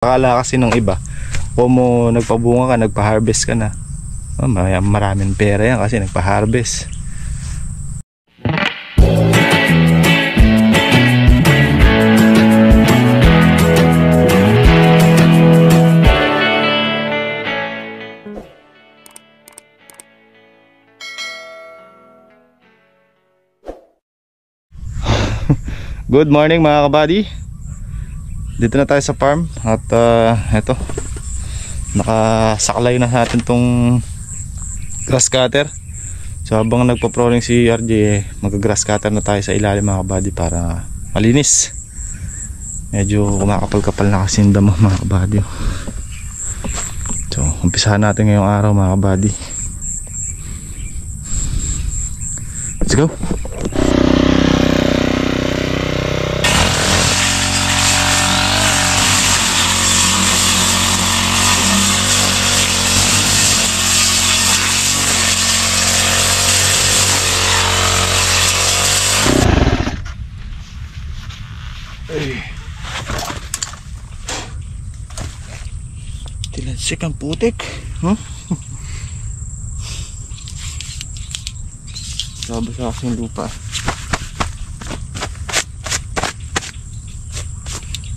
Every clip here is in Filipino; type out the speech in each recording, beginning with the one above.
Akala kasi ng iba, kung mo nagpabunga ka, nagpa-harvest ka na, maraming pera yan kasi nagpa-harvest. Good morning mga kabady. Dito na tayo sa farm. At eto, nakasaklay na natin tong grass cutter. So habang nagpa-proning si RJ, mag-grass cutter na tayo sa ilalim mga kabady para malinis. Medyo kumakapal-kapal na kasi yung damo mga kabady. So umpisahan natin ngayong araw mga kabady. Let's go. Tilansik ang putik, huh? Sabas sa aking lupa.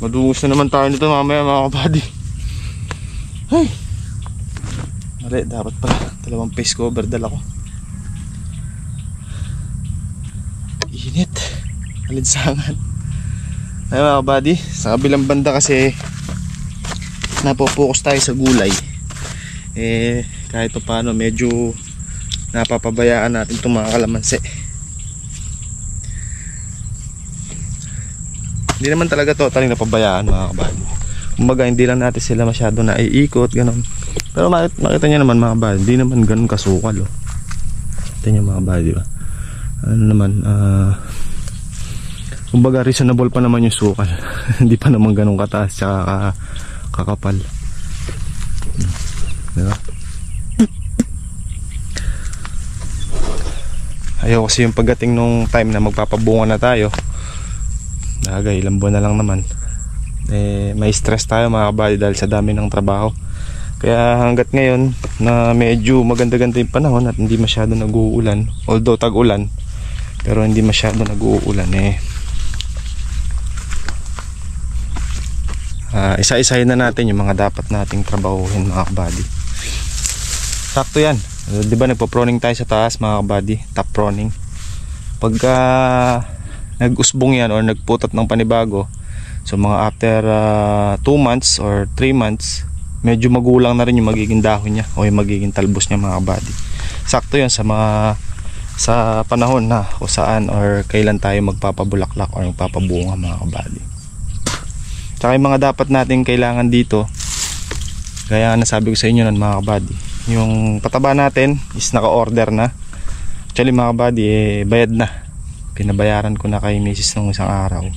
Madungos na naman tayo nito mamaya mga kabady. Ay, mali, dapat pala dalawang face cover dala ko. Init, alinsangan. Ay mga kabady, sa kabilang banda kasi napopokus tayo sa gulay. Kahit pa paano medyo napapabayaan natin itong mga kalamansi. Hindi naman talaga totally napabayaan mga kabady. Kumbaga hindi lang natin sila masyado naiikot ganon. Pero makita nyo naman mga kabady, hindi naman ganon kasukal oh. Ito nyo mga kabady ba? Ano naman, kumbaga reasonable pa naman yung sukal. Hindi pa naman ganon kataas tsaka kakapal, diba? Ayaw kasi yung pagdating nung time na magpapabunga na tayo, dagay ilang buwan na lang naman, may stress tayo mga kabady dahil sa dami ng trabaho. Kaya hanggat ngayon na medyo maganda-ganda yung panahon at hindi masyado nag-uulan, although tag-ulan pero hindi masyado nag-uulan, isa-isahin na natin yung mga dapat nating trabahuhin mga kabady. Sakto yan, di ba nagpa-proning tayo sa taas mga kabady, top proning. Pagka nag-usbong yan or nagputot ng panibago, so mga after 2 months or 3 months, medyo magulang na rin yung magiging dahon niya o yung magiging talbos niya mga kabady. Sakto yan sa panahon na kung saan or kailan tayo magpapabulaklak or magpapabunga mga kabady. Tsaka yung mga dapat natin kailangan dito, gaya nasabi ko sa inyo nun mga kabady, yung pataba natin is naka-order na. Actually mga kabady, bayad na. Pinabayaran ko na kay misis nung isang araw.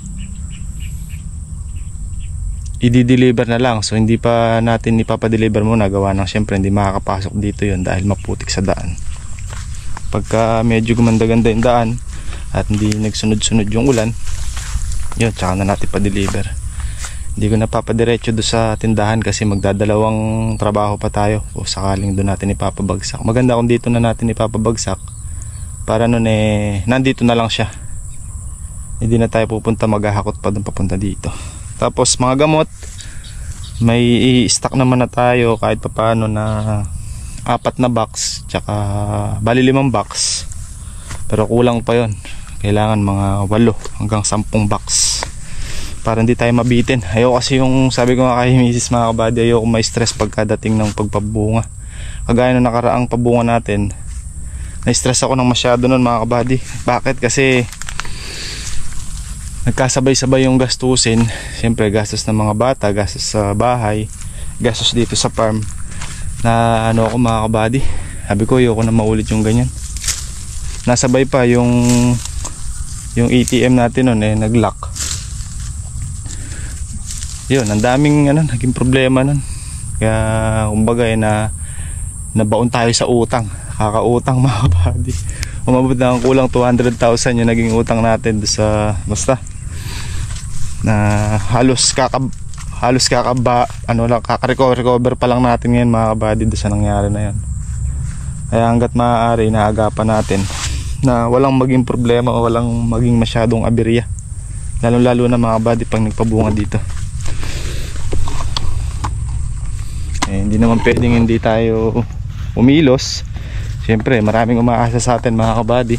I-deliver na lang, so hindi pa natin ipapadeliver muna, gawa ng syempre hindi makakapasok dito yun dahil maputik sa daan. Pagka medyo gumanda-ganda yung daan at hindi nagsunod-sunod yung ulan, yun, tsaka na natin pa-deliver. Hindi ko napapadiretso doon sa tindahan kasi magdadalawang trabaho pa tayo o sakaling doon natin ipapabagsak. Maganda kung dito na natin ipapabagsak para nun nandito na lang siya. Hindi na tayo pupunta maghahakot pa doon papunta dito. Tapos mga gamot, may i-stock naman na tayo kahit papaano na 4 na box tsaka bali 5 box. Pero kulang pa yon. Kailangan mga 8 hanggang 10 box para hindi tayo mabitin. Ayaw kasi yung sabi ko nga kay misis mga kabady, ayaw ko ma-stress pagkadating ng pagpabunga. Kagaya ng nakaraang pabunga natin, na-stress ako ng masyado nun mga kabady. Bakit? Kasi nagkasabay-sabay yung gastusin. Siyempre gastos ng mga bata, gastos sa bahay, gastos dito sa farm, na ano ako mga kabady, sabi ko ayoko na maulit yung ganyan. Nasabay pa yung ATM natin nun nag-lock. Yun, ang daming naging problema nun. Kaya kumbaga nabaon tayo sa utang. Kakautang mga kabady. Umabot na ang kulang 200,000 yung naging utang natin sa basta na halos halos kaka-recover pa lang natin ngayon mga kabady doon sa nangyari na yan. Kaya hanggat maaari inaagapan natin na walang maging problema o walang maging masyadong aberya, lalo na mga kabady pag nagpabunga dito. Hindi naman pwedeng hindi tayo umilos. Siyempre maraming umaasa sa atin mga kabady.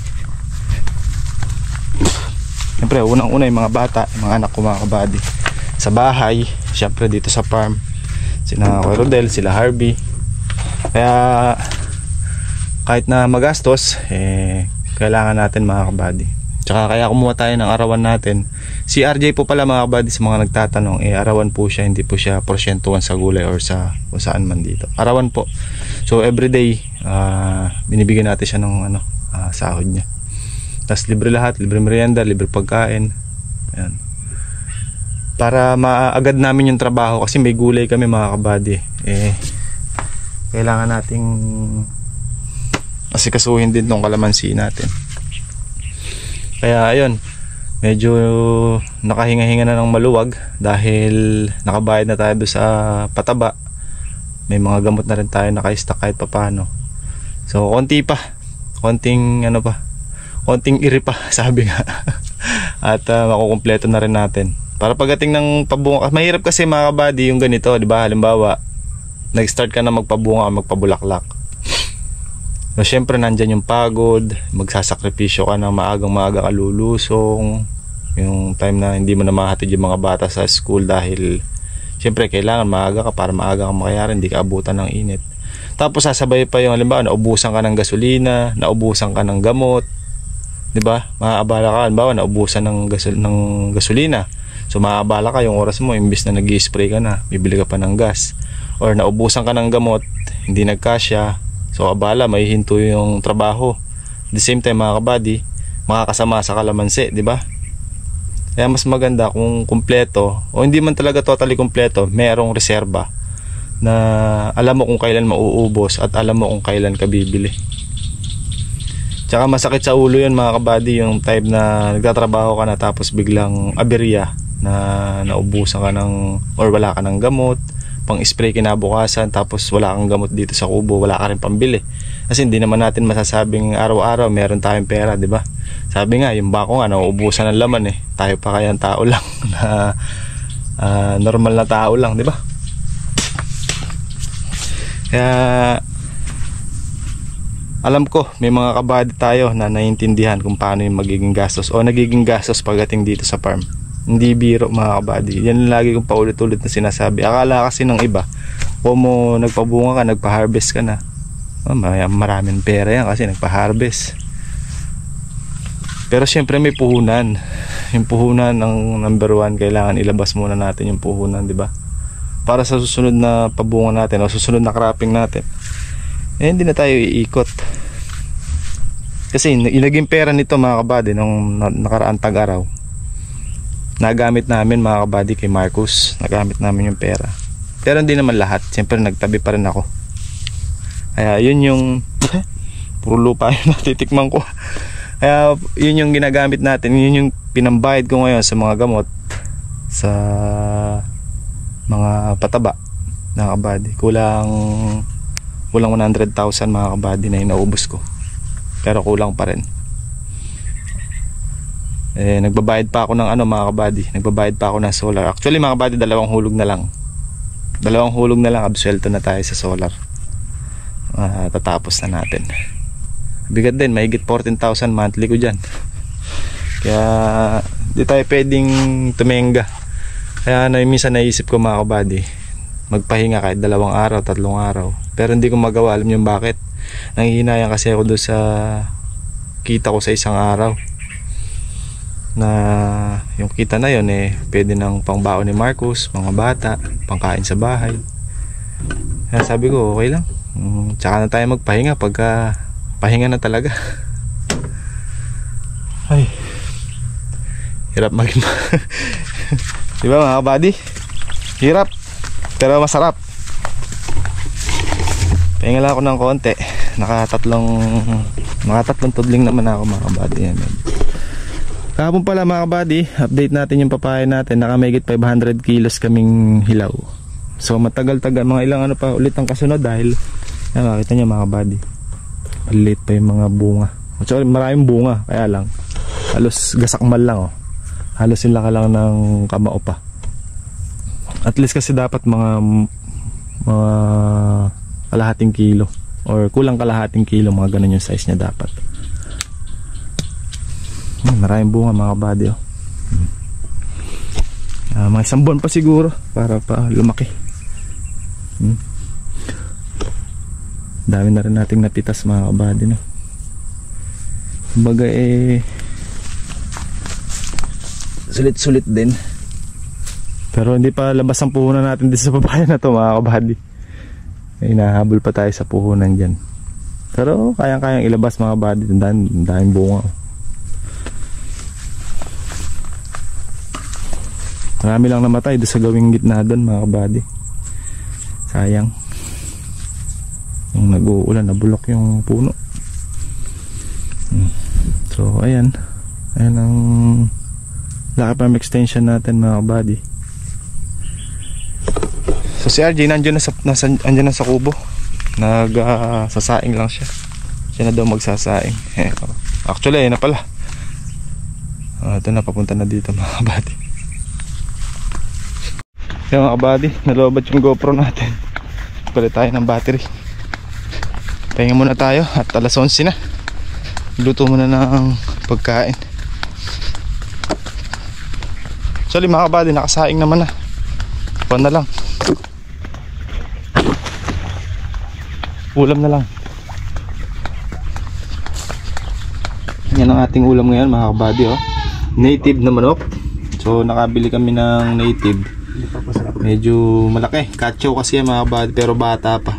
Siyempre unang-una yung mga bata, yung mga anak ko mga kabady sa bahay, siyempre dito sa farm, sina Kuya Rodel, sila Harvey. Kaya kahit na magastos, kailangan natin mga kabady. Tsaka kaya kumuha tayo ng arawan natin. Si RJ po pala mga kabady, sa mga nagtatanong, arawan po siya, hindi po siya porsyentuhan sa gulay or sa kung saan man dito. Arawan po. So everyday binibigyan natin siya ng sahod niya. Tapos libre lahat, libre merienda, libre pagkain. Ayan. Para maagad namin yung trabaho kasi may gulay kami mga kabady. Kailangan nating asikasuhin din tong kalamansi natin. Kaya ayun, medyo nakahinga-hinga na ng maluwag dahil nakabayad na tayo doon sa pataba. May mga gamot na rin tayo naka-stock kahit papano. So konti pa, konting iri pa sabi nga. At makukumpleto na rin natin. Para pagdating ng pabunga, mahirap kasi mga kabady yung ganito, di ba? Halimbawa, nag-start ka na magpabunga o magpabulaklak. So, syempre nandyan yung pagod, magsasakripisyo ka ng maaga ka lulusong, yung time na hindi mo na mahatid yung mga bata sa school dahil syempre kailangan maaga ka para maaga ka makayaran, hindi ka abutan ng init. Tapos sasabay pa yung halimbawa, naubusan ka ng gasolina, naubusan ka ng gamot, di ba? Maaabala ka, halimbawa naubusan ng gasolina. So maaabala ka yung oras mo, imbis na nag-i-spray ka na, bibili ka pa ng gas. Or naubusan ka ng gamot, hindi nagkasya. So abala, may hinto yung trabaho. At the same time mga kabady, makakasama sa kalamansi, di ba? Kaya mas maganda kung kumpleto, o hindi man talaga totally kumpleto, merong reserba na alam mo kung kailan mauubos at alam mo kung kailan ka bibili. Tsaka masakit sa ulo yun mga kabady, yung type na nagtatrabaho ka na tapos biglang aberya na naubusan ka ng or wala ka ng gamot, pang spray kinabukasan, tapos wala kang gamot dito sa kubo, wala ka rin pambili. Kasi hindi naman natin masasabing araw-araw meron tayong pera, di ba? Sabi nga, yung bako nga nauubusan ng laman eh. Tayo pa kayang tao lang na normal na tao lang, di ba? Kaya alam ko may mga kabady tayo na naiintindihan kung paano yung magiging gastos o nagiging gastos pagdating dito sa farm. Hindi biro mga kabady. Yan lagi kong paulit-ulit na sinasabi. Akala kasi ng iba, kung mo nagpabunga ka, nagpa-harvest ka na, maraming pera yan kasi nagpa-harvest. Pero syempre may puhunan. Yung puhunan ng number one, kailangan ilabas muna natin yung puhunan, di ba? Para sa susunod na pabunga natin o susunod na cropping natin, hindi na tayo iikot. Kasi inaging pera nito mga kabady nung nakaraang tag-araw, nagamit namin mga kabady kay Marcus. Nagamit namin yung pera, pero hindi naman lahat. Siyempre nagtabi pa rin ako. Kaya yun yung puro lupa yung natitikman ko. Kaya yun yung ginagamit natin. Yun yung pinambayad ko ngayon sa mga gamot, sa mga pataba mga kabady. Kulang 100,000 mga kabady na inaubos ko, pero kulang pa rin. Nagbabayad pa ako ng mga kabady, nagbabayad pa ako ng solar. Actually mga kabady, dalawang hulog na lang, absuelto na tayo sa solar. Tatapos na natin. Bigat din, mahigit 14,000 monthly ko dyan. Kaya di tayo pwedeng tumenga. Kaya minsan naisip ko mga kabady, magpahinga kahit 2 araw, 3 araw. Pero hindi ko magawa. Alam niyo bakit? Nanghihinayang kasi ako doon sa kita ko sa isang araw, na yung kita na yun pwede ng pangbaon ni Marcus, mga bata, pangkain sa bahay. Kaya sabi ko okay lang, tsaka na tayo magpahinga pagka pahinga na talaga. Ay, hirap maging diba mga kabady? Hirap pero masarap. Pahinga lang ako ng konti. Nakatatlong tudling naman ako mga kabady. Kahapon pala mga kabady, update natin yung papaya natin. Nakamigit 500 kilos kaming hilaw. So matagal-tagal, mga ilang ano pa ulit ang kasunod dahil yan, makita nyo mga kabady, maliit pa yung mga bunga. Sorry, maraming bunga, kaya lang halos gasakmal lang oh. Halos sila ka lang ng kamao pa. At least kasi dapat mga kalahating kilo or kulang kalahating kilo, mga ganun yung size niya dapat. Maraming bunga mga kabady oh. Mga isang buwan pa siguro para pa lumaki. Dami na rin nating napitas mga kabady no. Kumbaga sulit-sulit din. Pero hindi pa labas ang puhunan natin dito sa papaya na to mga kabady. Hinahabol pa tayo sa puhunan dyan. Pero kayang-kayang ilabas mga kabady. Daming bunga oh. Marami lang namatay doon sa gawing gitna doon mga kabady. Sayang. Yung nag-uulan, nabulok yung puno. So ayan. Ayan ang laki farm extension natin mga kabady. So si RJ nandiyan na sa kubo. Sasaing lang siya. Siya na daw magsasaing. Actually ayun na pala. Ito na, papunta na dito mga kabady. Yung mga kabady, nalobat yung GoPro natin. Palit tayo ng battery. Pahinga muna tayo at alas 11 na. Luto muna ng pagkain. Actually mga kabady, nakasaing naman na. Pan na lang. Ulam na lang. Yan ang ating ulam ngayon mga kabady oh. Native na manok. So nakabili kami ng native. Medyo malaki. Kacho kasi yan mga kabady, pero bata pa.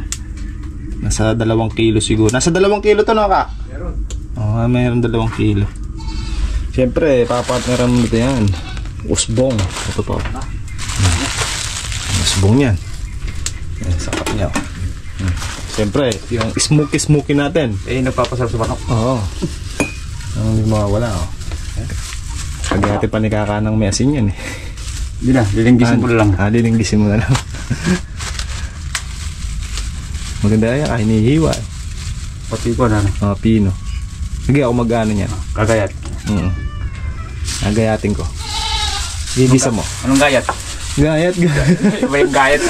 Nasa 2 kilo siguro. Nasa 2 kilo to no ka? Meron. Oh, mayroon 2 kilo. Siyempre, papartneran mo ito yan. Usbong. Ito pa. Usbong yan. Yan, sakat niya. Siyempre, yung smoky natin. Nagpapasarap sa manok. Oo. Hindi mawawala oh. Kagati pa ni kakanang may asin yan eh. Hindi na, lilinggisin mo na lang. Lilinggisin mo na lang. Maganda yan, hinihiwa eh. Pati ko na. Pino. Sige ako mag-ano niyan. Kagayat. Nagayatin ko. Gigisa mo. Anong gayat? Gayat. Iba yung gayat.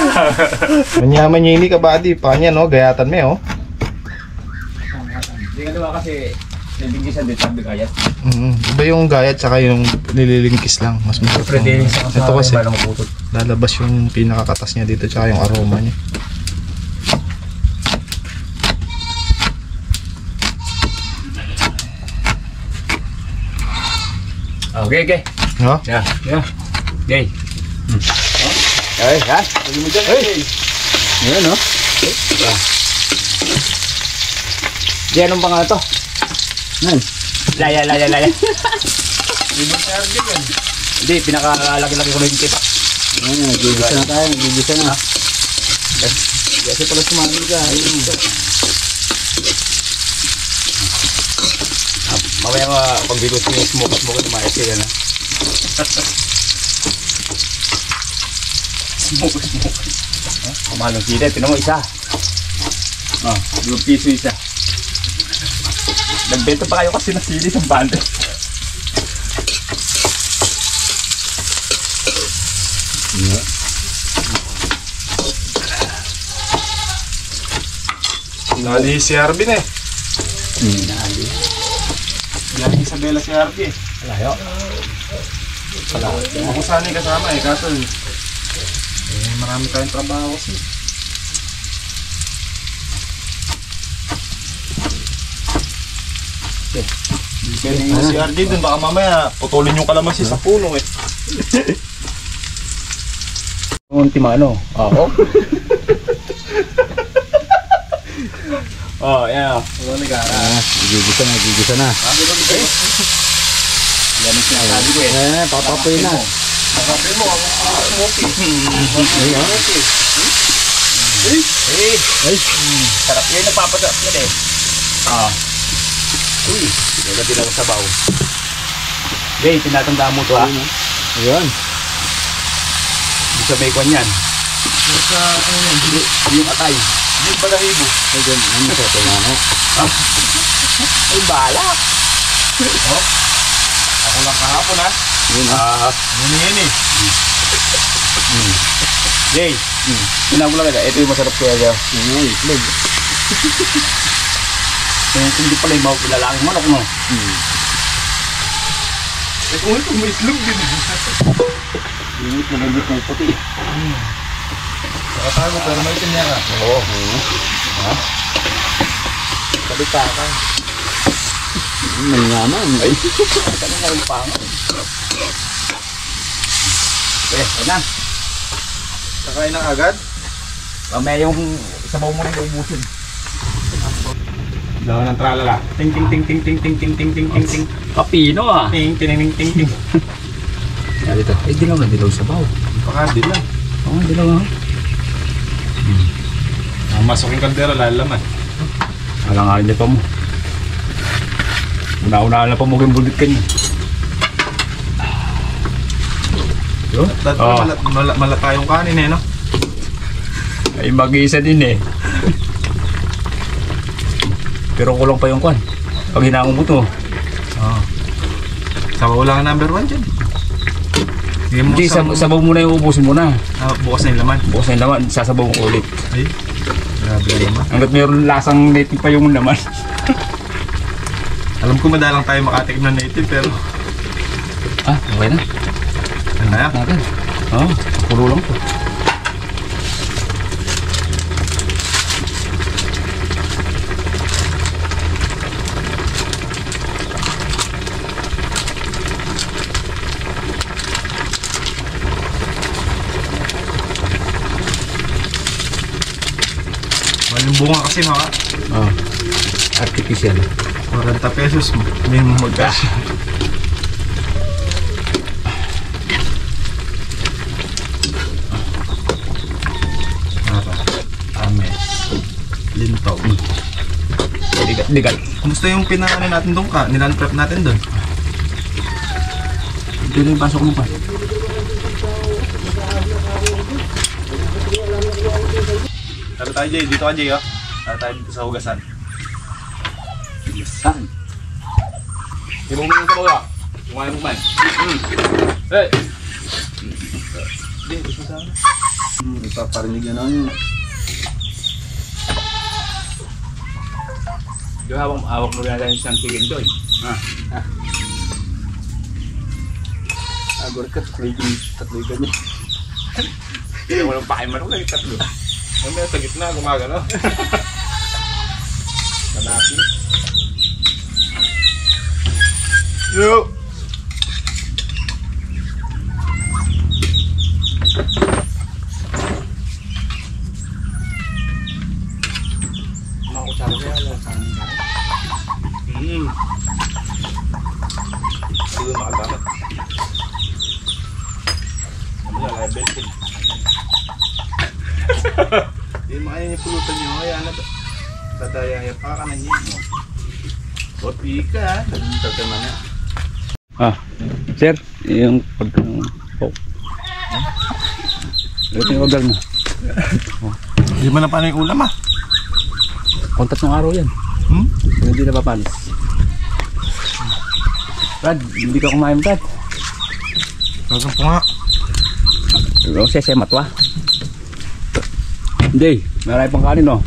Manyaman niya hindi ka body. Panya no, gayatan mo oh. Hindi ka naman kasi lilinggisan din sabi gayat. Iba yung gayat saka yung nililingkis lang. Mas masarap. Ito kasi lalabas yung pinakakatas niya dito tsaka yung aroma niya. Okay. Ha? Yeah. Okay. Ay, ha? Lagi mo dyan. Ayan, no? Di, anong pangalan to? Laya. Hindi, pinakalaki-laki ko rin kita. Gigisa na tayo, gigisa na. Kasi pala sumagil ka. Mamaya nga, pag bigot mo yung smoke na maayos yan, ha? Smoke. Kumalong sila, tinan mo isa. 2 piso isa. Nagbenta pa kayo kasi ng sili sa banda. Nali si Arvin eh. Nali. Yan Isabela si Arvin. Alayo. Ako sana yung kasama eh. Kaso marami tayong trabaho kasi. Pwede nga si RJ dun, baka mamaya putulin yung kalamansi sa puno eh. Ultimano. Oo. Yan. Gigisa na. Yan ang sinasabi ko eh. Papapoy na. Sabi mo, smoky. Sarap yan, nagpapasarap yan eh. Uy, hindi lang sabaw. Jay, tinatandaan mo to ha. Ayun. Di sa may kwan yan. Sa ano yan? Yung atay. Hindi balahibo. Ayun. Ano sa tumano? Ay, bala. Oh. Ako lang kahapon ha. Yun ha. Nini. Jay, sinabi ko lang ito yung masarap kaya dyan. Ayun. Itlog. Hindi pala yung makilalangin manok no. Eh kung ito may itlog din. Yun. Malambot ng puti. Nakatago pero may itim niya ka. Oo. Ha? Kabita ka. Manyaman. Ay. Ano nga yung pangon? Ayun na. Kakain na agad? Mamaya yung sabaw mo na yung ubusin. Daw ng tralala. Ting ting ting ting ting ting ting ting ting ting ting. Kapino ah. Ting ting ting ting ting. Dito. Eh, dilaw na dilaw sabaw. Pakadil lang. Oo, dilaw na. Masok yung kaldero lalaman. Alangarin niya pa mo. Una-una na pa mo yung bulit ka niya. Yun? Dato malata yung kanin eh no? Ay mag-iisa din eh. Pero kulang pa yung kwan. Pag hinangon mo to. Oo. Sabaw lang ang number 1 dyan. Hindi, sabaw mo na yung ubusin mo na. Bukas na yung laman. Bukas na yung laman, sasabaw mo ulit. Ay, grabe na naman. Hanggat mayroon lasang native pa yung laman. Alam ko madalang tayo makatikim ng native pero Ah, okay na. ano na yan? Natin. Oo, pulo lang to. Maling bunga kasi no ha? Oo. Artificial. 40 pesos mo. Hindi mo magkasya. Ames. Lintaw. Ligal. Kumusta yung pinakaano natin doon ka? Nilan-prep natin doon? Ito na yung pasok mo pa. Tara tayo Jay, dito ka Jay oh. Tara tayo dito sa hugasan. Saan? Hindi mo muna sa baga. Kumain mo man. Hey! Jay, gusto sa akin. Ipaparinig na yun. Yung hawak mo rin natin isang tigil doon. Agor ka, tatloy ganyan. Hindi mo lang pakiman ako lang yung tatlo. Ano na sa gitna, gumagano. Kanapi. Yo! Mga kutsara ko yan lang sa amin. Hindi mo makagamit. Ano yan, level 10. Hindi makain yung pulutan nyo. Kaya na to. Dadaya pa ka na niya. O pika ha. Tagtama na. Ah, sir, yung pagkang pork. Ito yung order mo. Hindi mo na paano yung ulam ah. Kontat ng araw yan. Hindi na papanis. Brad, hindi ka kumain, Brad. Kasang po nga. Pero sesemat wa. Hindi, marami pang kanin no.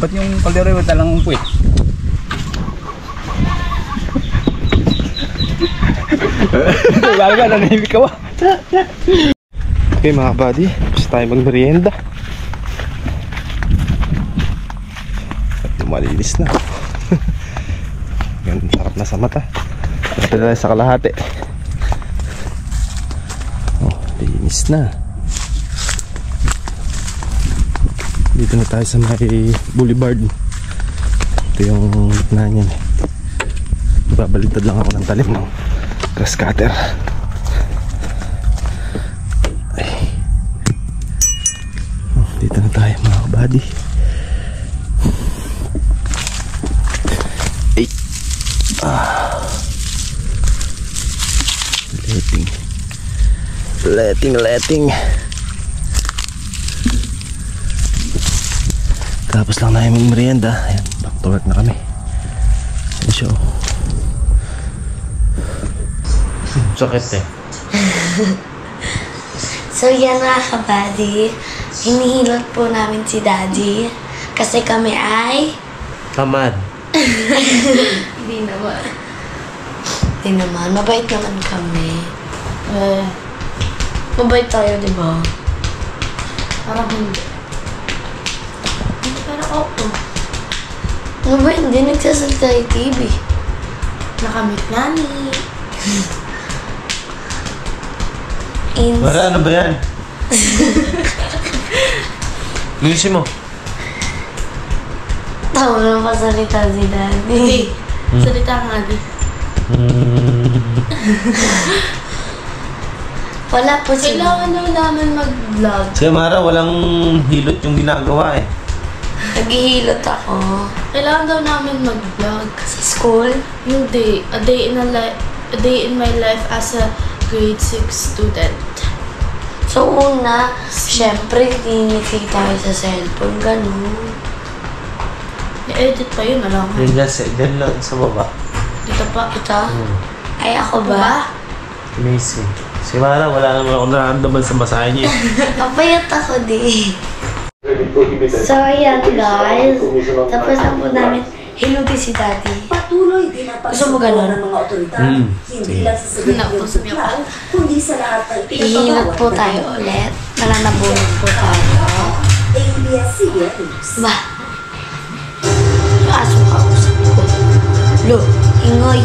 Ba't yung kaldero yung talang puwit? Lalo ka, nanahimik ka ba? Okay mga buddy, gusto tayo magmerienda. At malinis na. Yan, sarap na sa mata. Ito na sa kalahati. Oh, linis na. Dito na tayo sa may boulevard. Ito yung gitna niyan. Babaliktad lang ako ng talim ng grass cutter. Ay. Oh, dito na tayo mga kabady. Ay. Letting. Tapos lang namin mag-merienda. Ayan, back to work na kami. Ayan siya. Sakit eh. So yan mga kabady, hinihilot po namin si Daddy kasi kami ay... Tamad. Hindi naman, mabait naman kami. Mabait tayo, di ba? Parang hindi. Parang oo. Ano ba, hindi nagsasalita yung TV. Nakamit nani. Para ano ba yan? Lucy mo. Tawa na pasalita si Daddy. Salita nga, Daddy. Wala po sila. Kailangan daw namin mag-vlog. Si Amara, walang hilot yung ginagawa eh. Naghihilot ako. Kailangan daw namin mag-vlog. Sa school? Hindi. A day in my life as a grade 6 student. So una, syempre, tiniklik tayo sa cellphone, ganun. I-edit pa yun, alam mo. Yan lang sa baba. Ito pa, ito? Ay, ako ba? Amazing. Si Mara, wala naman ako nararamdaman sa masahe niya. Papayat ako di. So, ayan guys. Tapos na po namin hinuti si Daddy. Patuloy din ang Gusto mo ganun? ng mga otoridad. Hindi lang sa sabihin ng kundi sa lahat ng Ihilot po tayo ulit. Nananabunod po tayo. ABS-CBN. Ba? Aso ka usap ko. Lo, ingoy.